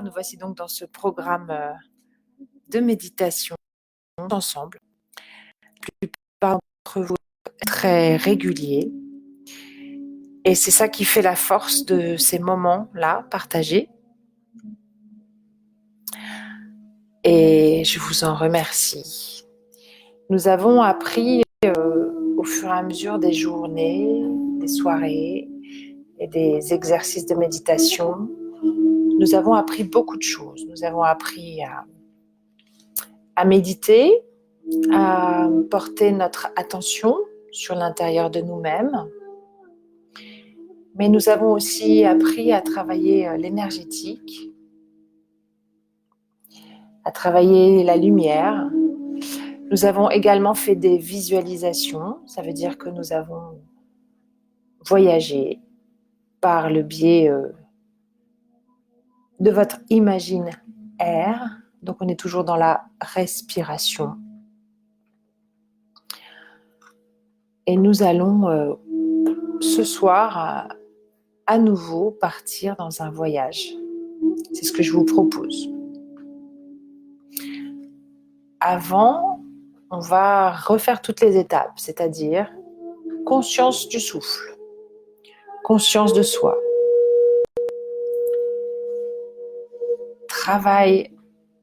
Nous voici donc dans ce programme de méditation ensemble. La plupart d'entre vous êtes très réguliers et c'est ça qui fait la force de ces moments-là partagés. Et je vous en remercie. Nous avons appris au fur et à mesure des journées, des soirées et des exercices de méditation, nous avons appris beaucoup de choses. Nous avons appris à méditer, à porter notre attention sur l'intérieur de nous-mêmes. Mais nous avons aussi appris à travailler l'énergétique, à travailler la lumière. Nous avons également fait des visualisations. Ça veut dire que nous avons voyagé par le biais de votre imaginaire. Donc on est toujours dans la respiration. Et nous allons ce soir à nouveau partir dans un voyage. C'est ce que je vous propose. Avant, on va refaire toutes les étapes, c'est-à-dire conscience du souffle, conscience de soi, travail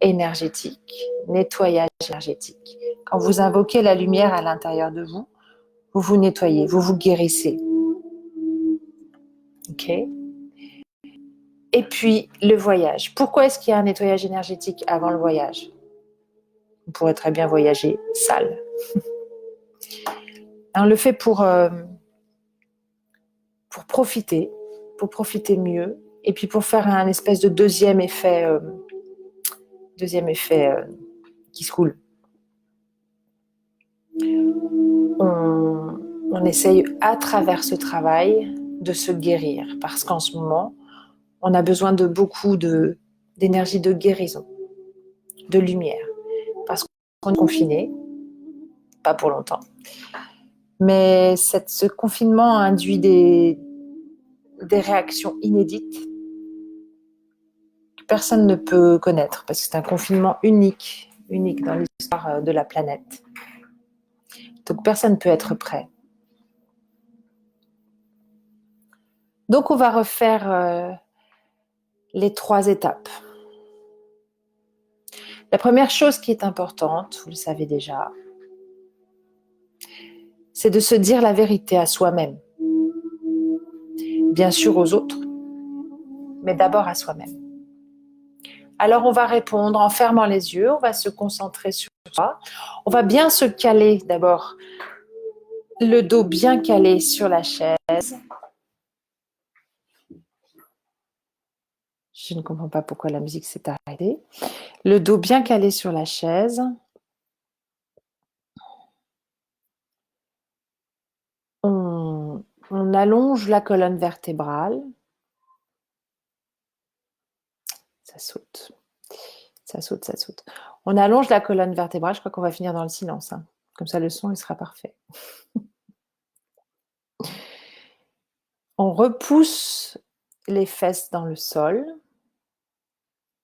énergétique, nettoyage énergétique. Quand vous invoquez la lumière à l'intérieur de vous, vous vous nettoyez, vous vous guérissez. Ok ? Et puis, le voyage. Pourquoi est-ce qu'il y a un nettoyage énergétique avant le voyage ? On pourrait très bien voyager sale. On le fait pour profiter mieux, et puis pour faire un espèce de deuxième effet qui se coule. On essaye à travers ce travail de se guérir, parce qu'en ce moment, on a besoin de beaucoup d'énergie de guérison, de lumière, parce qu'on est confiné, pas pour longtemps. Mais ce confinement induit des réactions inédites que personne ne peut connaître, parce que c'est un confinement unique dans l'histoire de la planète. Donc personne ne peut être prêt. Donc on va refaire les 3 étapes. La première chose qui est importante, vous le savez déjà, c'est de se dire la vérité à soi-même. Bien sûr aux autres, mais d'abord à soi-même. Alors on va répondre en fermant les yeux, on va se concentrer sur soi. On va bien se caler d'abord, le dos bien calé sur la chaise. Je ne comprends pas pourquoi la musique s'est arrêtée. Le dos bien calé sur la chaise. On allonge la colonne vertébrale. Ça saute. On allonge la colonne vertébrale. Je crois qu'on va finir dans le silence. Hein. Comme ça, le son, il sera parfait. On repousse les fesses dans le sol.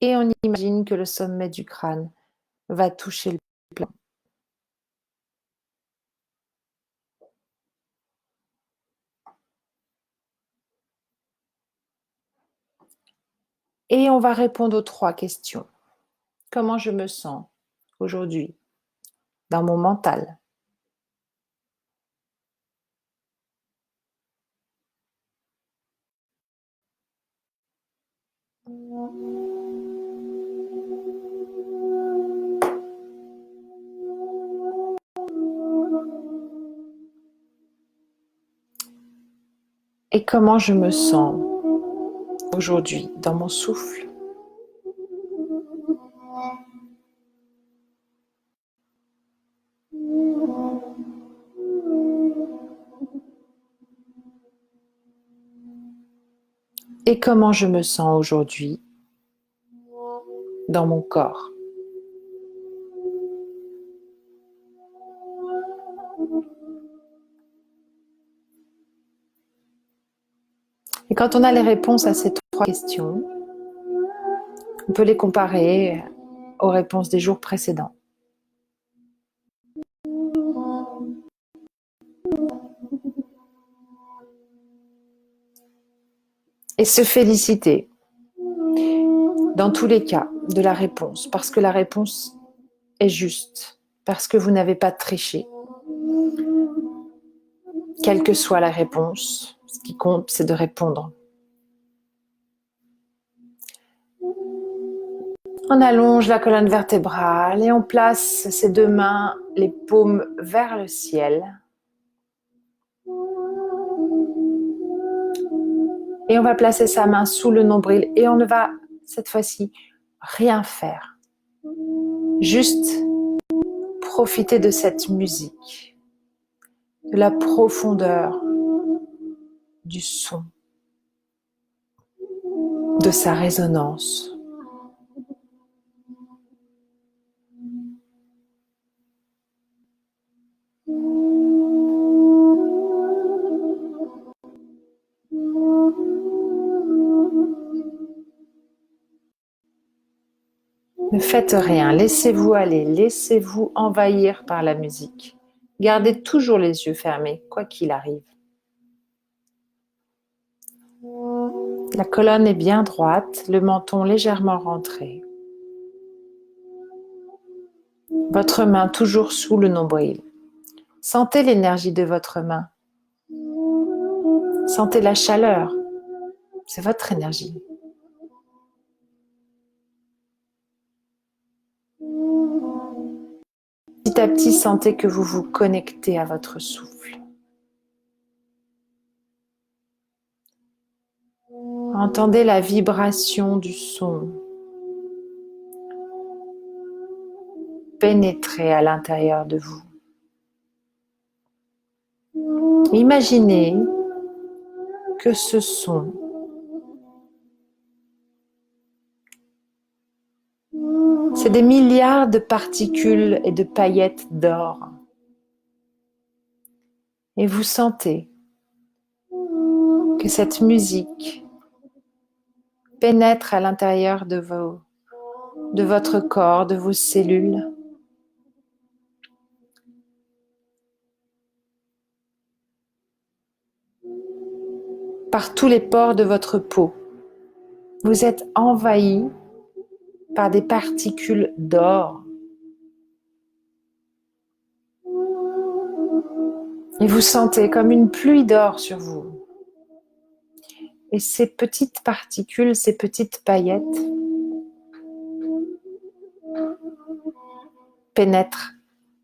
Et on imagine que le sommet du crâne va toucher le plafond. Et on va répondre aux 3 questions. Comment je me sens aujourd'hui dans mon mental ? Et comment je me sens aujourd'hui dans mon souffle ? Et comment je me sens aujourd'hui dans mon corps ? Et quand on a les réponses à ces 3 questions, On peut les comparer aux réponses des jours précédents. Et se féliciter, dans tous les cas, de la réponse, parce que la réponse est juste, parce que vous n'avez pas triché. Quelle que soit la réponse, ce qui compte, c'est de répondre. On allonge la colonne vertébrale et on place ses deux mains, les paumes vers le ciel. Et on va placer sa main sous le nombril et on ne va, cette fois-ci, rien faire. Juste profiter de cette musique, de la profondeur du son, de sa résonance. Ne faites rien, laissez-vous aller, laissez-vous envahir par la musique. Gardez toujours les yeux fermés, quoi qu'il arrive. La colonne est bien droite, le menton légèrement rentré. Votre main toujours sous le nombril. Sentez l'énergie de votre main. Sentez la chaleur. C'est votre énergie. Petit à petit, sentez que vous vous connectez à votre souffle. Entendez la vibration du son pénétrer à l'intérieur de vous. Imaginez que ce son c'est des milliards de particules et de paillettes d'or. Et vous sentez que cette musique pénètre à l'intérieur de votre corps, de vos cellules. Par tous les pores de votre peau. Vous êtes envahi par des particules d'or. Et vous sentez comme une pluie d'or sur vous. Et ces petites particules, ces petites paillettes pénètrent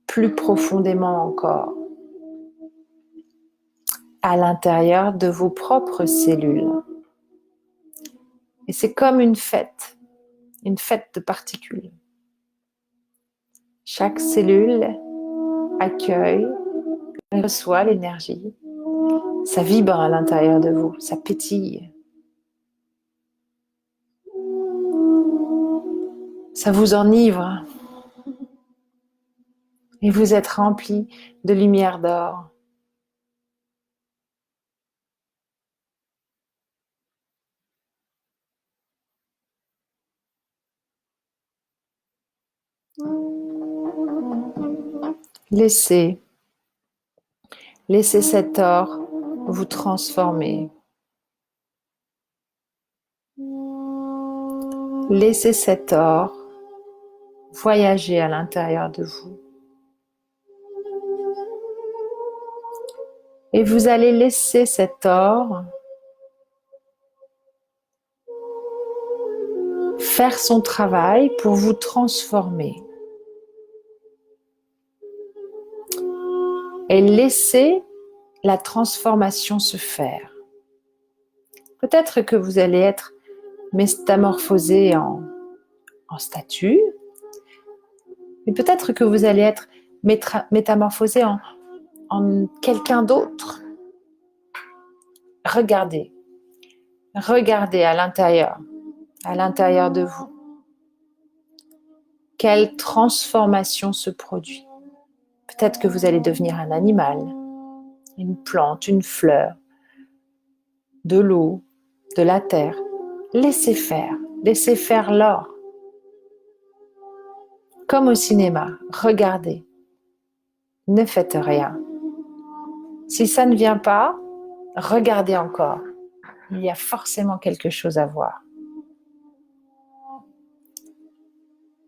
plus profondément encore à l'intérieur de vos propres cellules. Et c'est comme une fête de particules. Chaque cellule accueille et reçoit l'énergie. Ça vibre à l'intérieur de vous, ça pétille. Ça vous enivre. Et vous êtes rempli de lumière d'or. Laissez cet or vous transformer. Laissez cet or voyager à l'intérieur de vous. Et vous allez laisser cet or faire son travail pour vous transformer. Et laisser la transformation se faire. Peut-être que vous allez être métamorphosé en statue, mais peut-être que vous allez être métamorphosé en quelqu'un d'autre. Regardez à l'intérieur de vous. Quelle transformation se produit? Peut-être que vous allez devenir un animal, une plante, une fleur, de l'eau, de la terre. Laissez faire. Laissez faire l'or. Comme au cinéma, regardez. Ne faites rien. Si ça ne vient pas, regardez encore. Il y a forcément quelque chose à voir.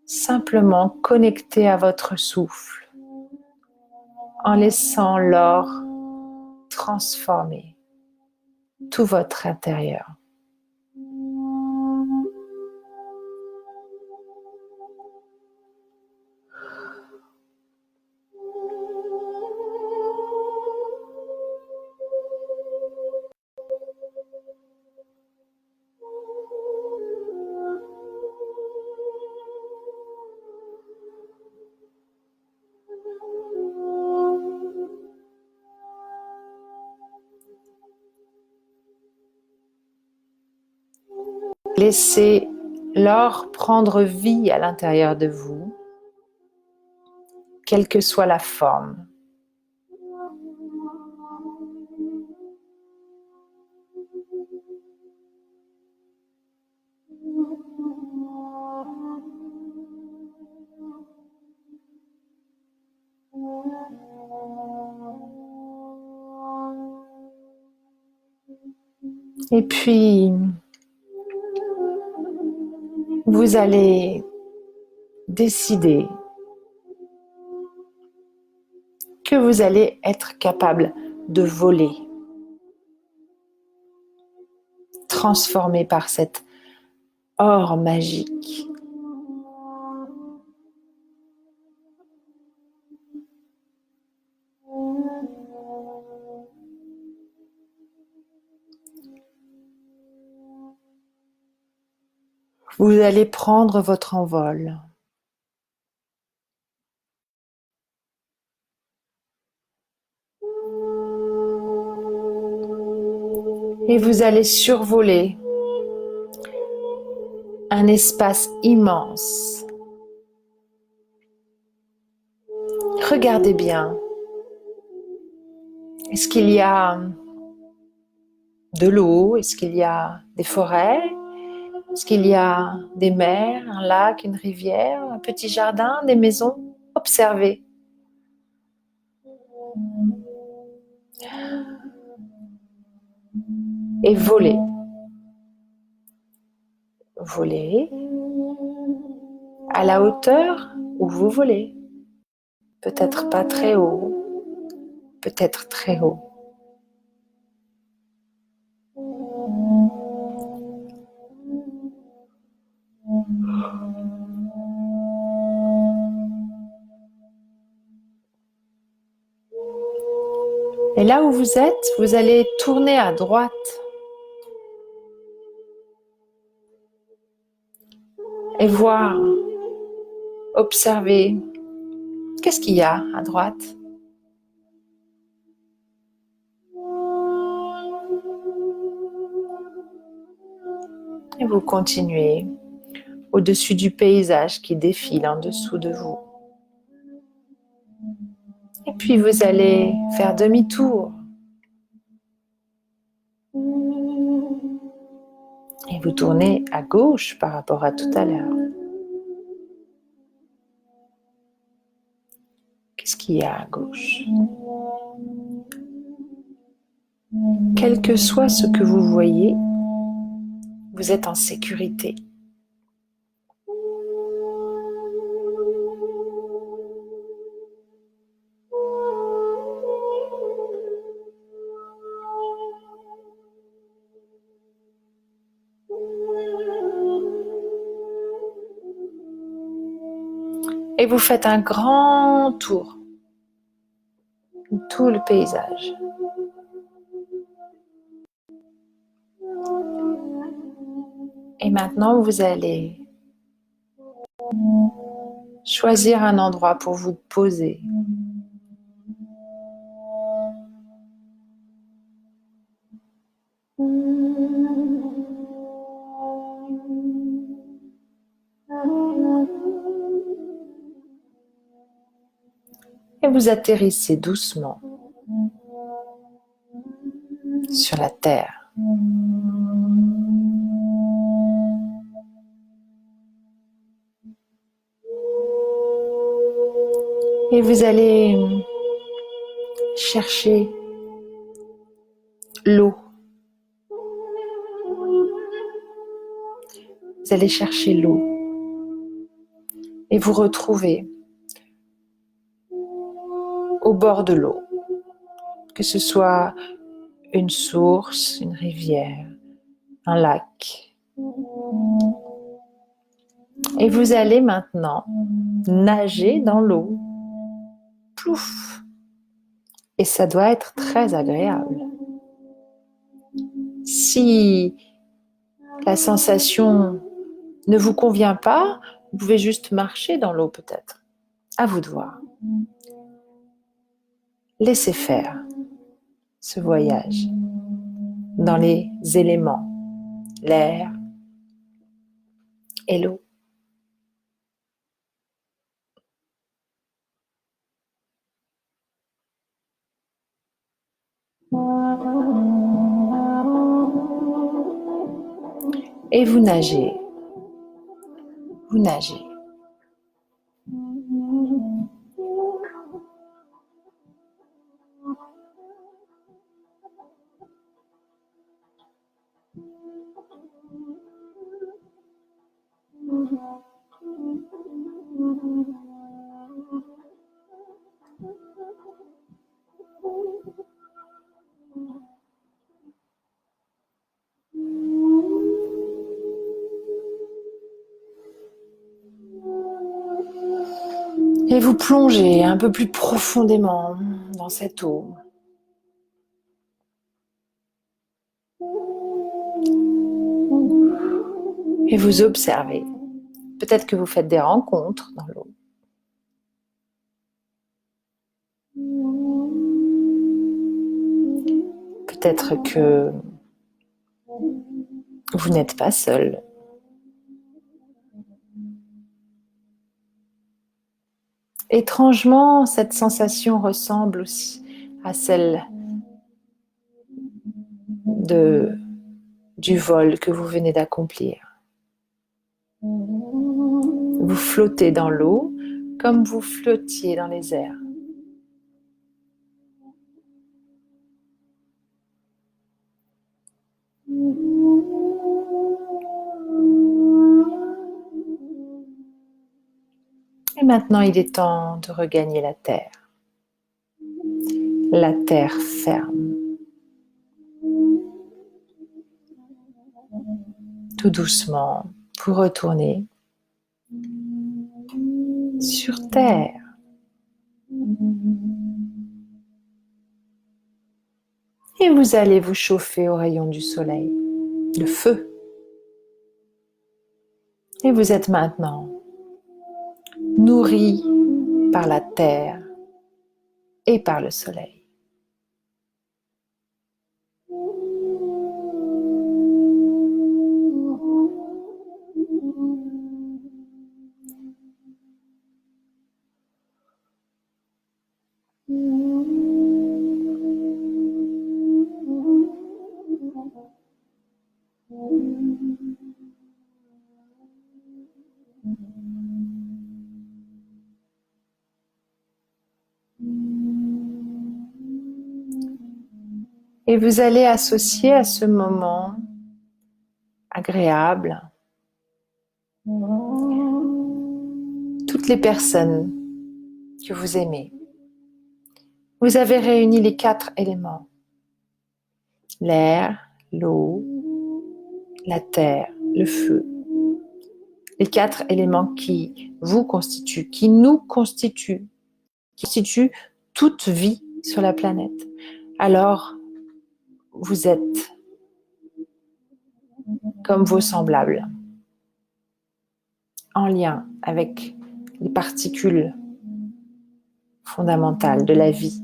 Simplement connectez à votre souffle en laissant l'or transformer tout votre intérieur. Laissez l'or prendre vie à l'intérieur de vous, quelle que soit la forme. Et puis, vous allez décider que vous allez être capable de voler, transformé par cet or magique. Vous allez prendre votre envol. Et vous allez survoler un espace immense. Regardez bien. Est-ce qu'il y a de l'eau? Est-ce qu'il y a des forêts? Est-ce qu'il y a des mers, un lac, une rivière, un petit jardin, des maisons? Observez. Et volez. Volez à la hauteur où vous volez. Peut-être pas très haut, peut-être très haut. Et là où vous êtes, vous allez tourner à droite. Et voir, observer, qu'est-ce qu'il y a à droite? Et vous continuez au-dessus du paysage qui défile en dessous de vous. Et puis vous allez faire demi-tour. Et vous tournez à gauche par rapport à tout à l'heure. Qu'est-ce qu'il y a à gauche? Quel que soit ce que vous voyez, vous êtes en sécurité. Et vous faites un grand tour, tout le paysage. Et maintenant, vous allez choisir un endroit pour vous poser. Et vous atterrissez doucement sur la terre. Et vous allez chercher l'eau. Vous allez chercher l'eau et vous retrouvez au bord de l'eau, que ce soit une source, une rivière, un lac. Et vous allez maintenant nager dans l'eau. Plouf! Et ça doit être très agréable. Si la sensation ne vous convient pas, vous pouvez juste marcher dans l'eau peut-être. À vous de voir. Laissez faire ce voyage dans les éléments, l'air et l'eau. Et vous nagez. Vous nagez. Et vous plongez un peu plus profondément dans cette eau. Et vous observez. Peut-être que vous faites des rencontres dans l'eau. Peut-être que vous n'êtes pas seul. Étrangement, cette sensation ressemble aussi à celle du vol que vous venez d'accomplir. Vous flottez dans l'eau comme vous flottiez dans les airs. Et maintenant, il est temps de regagner la terre. La terre ferme. Tout doucement, vous retournez sur terre. Et vous allez vous chauffer au rayon du soleil, le feu. Et vous êtes maintenant nourri par la terre et par le soleil. Et vous allez associer à ce moment agréable toutes les personnes que vous aimez. Vous avez réuni les 4 éléments: l'air, l'eau, la terre, le feu. Les 4 éléments qui vous constituent, qui nous constituent, qui constituent toute vie sur la planète. Alors, vous êtes comme vos semblables, en lien avec les particules fondamentales de la vie.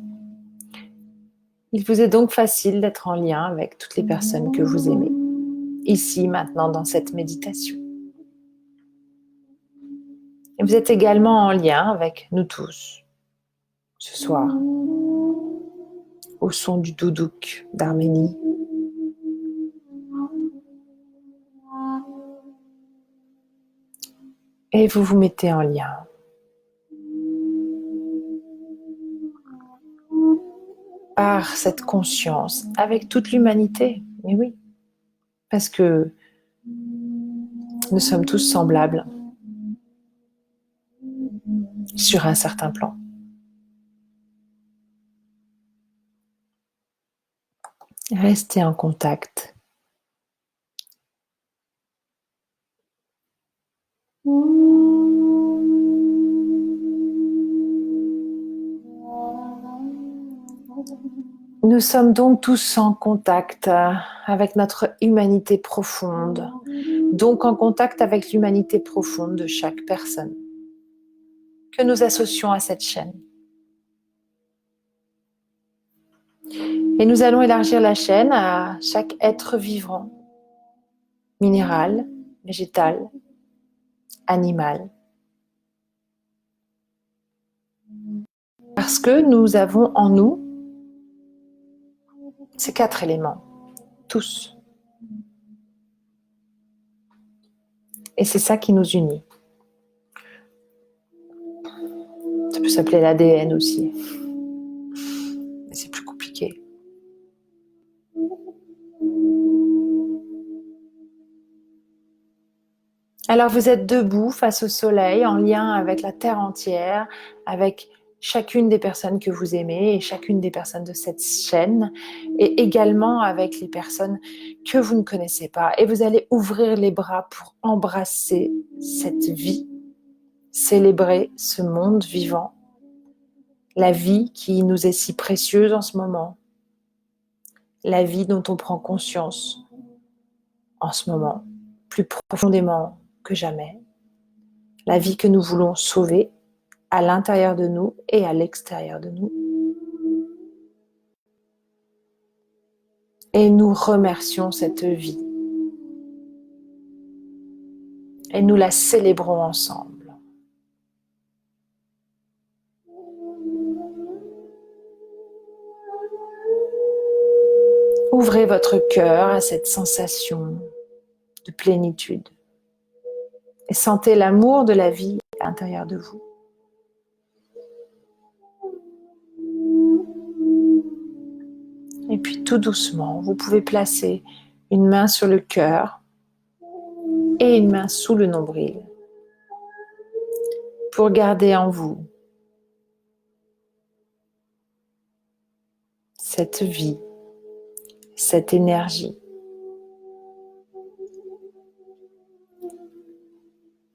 Il vous est donc facile d'être en lien avec toutes les personnes que vous aimez, ici, maintenant, dans cette méditation. Et vous êtes également en lien avec nous tous, ce soir, au son du doudouk d'Arménie. Et vous vous mettez en lien. Par cette conscience avec toute l'humanité. Mais oui, parce que nous sommes tous semblables sur un certain plan. Restez en contact. Nous sommes donc tous en contact avec notre humanité profonde, donc en contact avec l'humanité profonde de chaque personne que nous associons à cette chaîne. Et nous allons élargir la chaîne à chaque être vivant, minéral, végétal, animal. Parce que nous avons en nous ces 4 éléments, tous. Et c'est ça qui nous unit. Ça peut s'appeler l'ADN aussi. Mais c'est plus compliqué. Alors vous êtes debout face au soleil, en lien avec la terre entière, avec chacune des personnes que vous aimez et chacune des personnes de cette chaîne, et également avec les personnes que vous ne connaissez pas. Et vous allez ouvrir les bras pour embrasser cette vie, célébrer ce monde vivant, la vie qui nous est si précieuse en ce moment, la vie dont on prend conscience en ce moment, plus profondément que jamais, la vie que nous voulons sauver à l'intérieur de nous et à l'extérieur de nous. Et nous remercions cette vie. Et nous la célébrons ensemble. Ouvrez votre cœur à cette sensation de plénitude. Et sentez l'amour de la vie à l'intérieur de vous. Et puis tout doucement, vous pouvez placer une main sur le cœur et une main sous le nombril pour garder en vous cette vie, cette énergie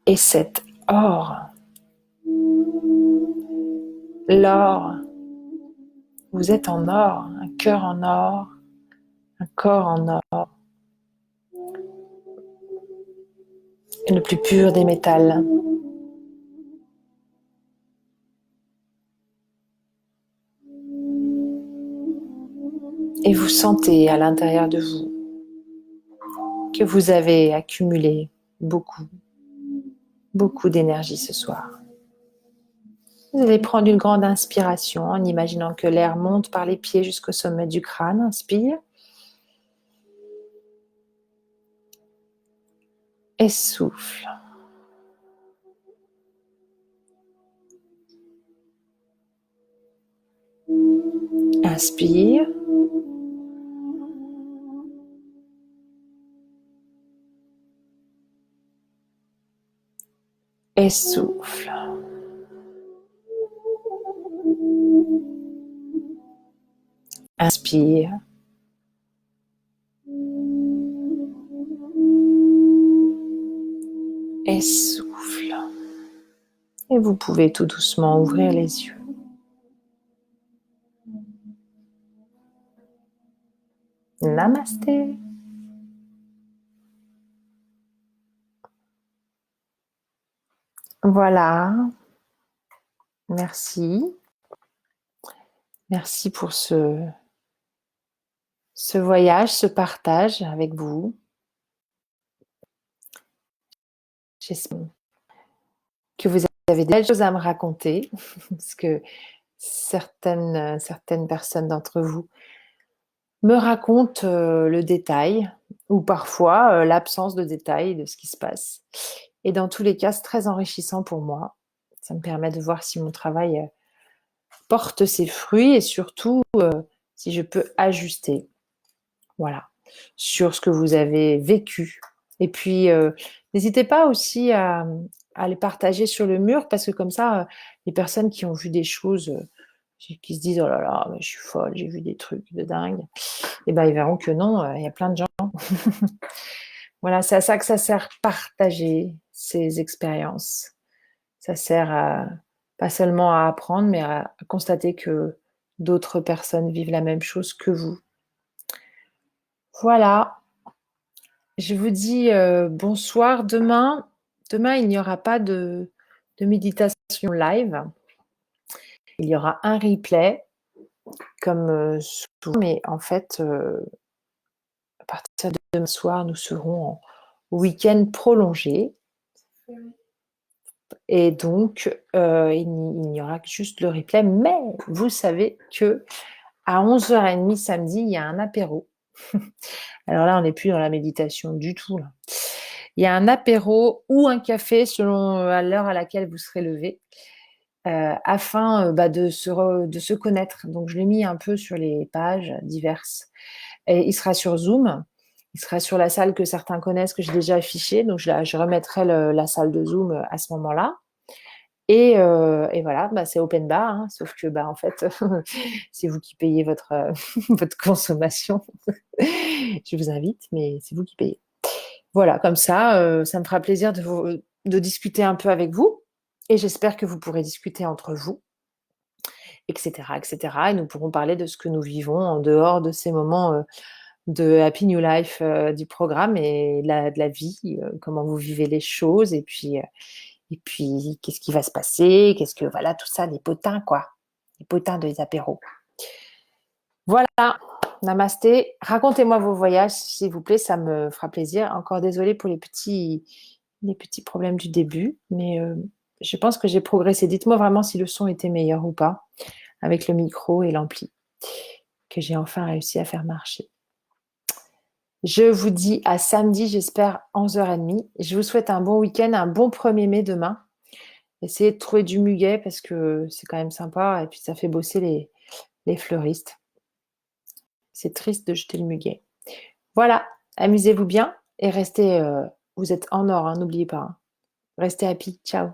et cet or. L'or, vous êtes en or, un cœur en or, un corps en or, le plus pur des métals. Et vous sentez à l'intérieur de vous que vous avez accumulé beaucoup d'énergie ce soir. Vous allez prendre une grande inspiration en imaginant que l'air monte par les pieds jusqu'au sommet du crâne. Inspire. Et souffle. Inspire. Et souffle. Inspire. Et souffle. Et vous pouvez tout doucement ouvrir les yeux. Namasté. Voilà. Merci. Merci pour ce voyage, ce partage avec vous. J'espère que vous avez des choses à me raconter, parce que certaines personnes d'entre vous me racontent le détail, ou parfois l'absence de détail de ce qui se passe. Et dans tous les cas, c'est très enrichissant pour moi. Ça me permet de voir si mon travail porte ses fruits et surtout si je peux ajuster, voilà, sur ce que vous avez vécu. Et puis, n'hésitez pas aussi à les partager sur le mur parce que comme ça, les personnes qui ont vu des choses, qui se disent oh là là, mais je suis folle, j'ai vu des trucs de dingue, et ben ils verront que non, il y a plein de gens. Voilà, c'est à ça que ça sert, partager ces expériences. Ça sert pas seulement à apprendre, mais à constater que d'autres personnes vivent la même chose que vous. Voilà, je vous dis bonsoir. Demain, il n'y aura pas de méditation live. Il y aura un replay, comme souvent, mais en fait, à partir de demain soir, nous serons en week-end prolongé. Et donc, il n'y aura que juste le replay. Mais vous savez que à 11h30 samedi, il y a un apéro. Alors là, on n'est plus dans la méditation du tout, là. Il y a un apéro ou un café selon l'heure à laquelle vous serez levé, afin de se connaître. Donc, je l'ai mis un peu sur les pages diverses. Et il sera sur Zoom. Il sera sur la salle que certains connaissent, que j'ai déjà affichée. Donc, je remettrai la salle de Zoom à ce moment-là. Et voilà, c'est open bar, hein, sauf que en fait, c'est vous qui payez votre, votre consommation. Je vous invite, mais c'est vous qui payez. Voilà, comme ça, ça me fera plaisir de discuter un peu avec vous. Et j'espère que vous pourrez discuter entre vous, etc., etc. Et nous pourrons parler de ce que nous vivons en dehors de ces moments de Happy New Life du programme et de la vie, comment vous vivez les choses, et puis qu'est-ce qui va se passer, voilà, tout ça, les potins, quoi. Les potins des apéros. Voilà, namasté. Racontez-moi vos voyages, s'il vous plaît, ça me fera plaisir. Encore désolée pour les petits problèmes du début, mais je pense que j'ai progressé. Dites-moi vraiment si le son était meilleur ou pas, avec le micro et l'ampli, que j'ai enfin réussi à faire marcher. Je vous dis à samedi, j'espère 11h30. Je vous souhaite un bon week-end, un bon 1er mai demain. Essayez de trouver du muguet parce que c'est quand même sympa et puis ça fait bosser les fleuristes. C'est triste de jeter le muguet. Voilà, amusez-vous bien et restez, vous êtes en or, hein, n'oubliez pas, hein. Restez happy, ciao.